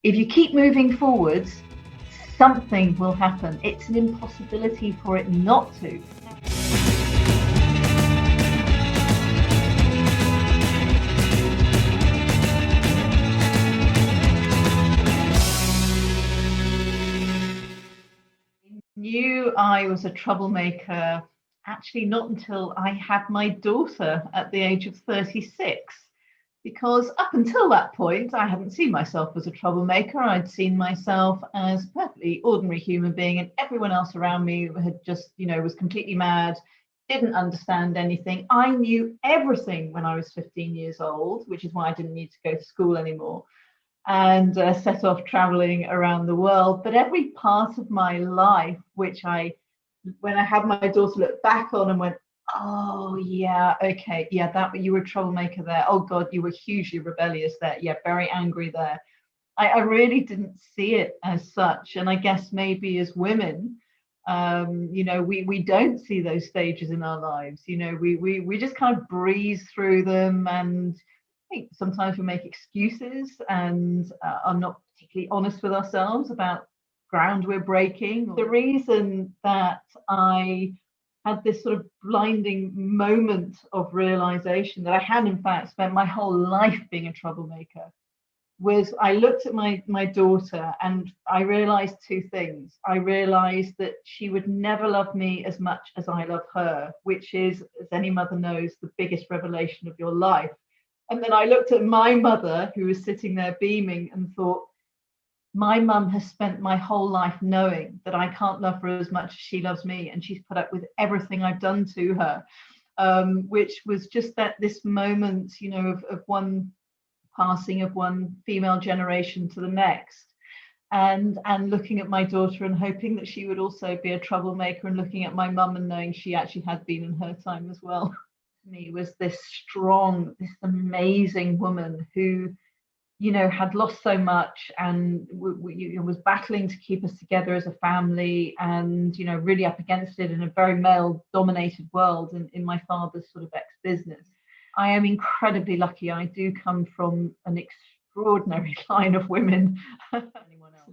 if you keep moving forwards, something will happen. It's an impossibility for it not to. Knew I was a troublemaker actually not until I had my daughter at the age of 36, because up until that point I hadn't seen myself as a troublemaker. I'd seen myself as a perfectly ordinary human being, and everyone else around me had just, was completely mad, didn't understand anything. I knew everything when I was 15 years old, which is why I didn't need to go to school anymore, and set off traveling around the world. But every part of my life, when I had my daughter, looked back on and went, oh yeah, okay, yeah, that you were a troublemaker there. Oh God, you were hugely rebellious there. Yeah, very angry there. I really didn't see it as such. And I guess maybe as women, we don't see those stages in our lives. We just kind of breeze through them, and I think sometimes we make excuses and are not particularly honest with ourselves about ground we're breaking. The reason that I had this sort of blinding moment of realization that I had in fact spent my whole life being a troublemaker was I looked at my daughter and I realized two things. I realized that she would never love me as much as I love her, which is, as any mother knows, the biggest revelation of your life. And then I looked at my mother, who was sitting there beaming, and thought, my mum has spent my whole life knowing that I can't love her as much as she loves me, and she's put up with everything I've done to her, which was just this moment, of one passing of one female generation to the next, and looking at my daughter and hoping that she would also be a troublemaker, and looking at my mum and knowing she actually had been in her time as well. Me was this strong, this amazing woman who, had lost so much and was battling to keep us together as a family, and really up against it in a very male-dominated world in my father's sort of ex-business. I am incredibly lucky. I do come from an extraordinary line of women. Anyone else?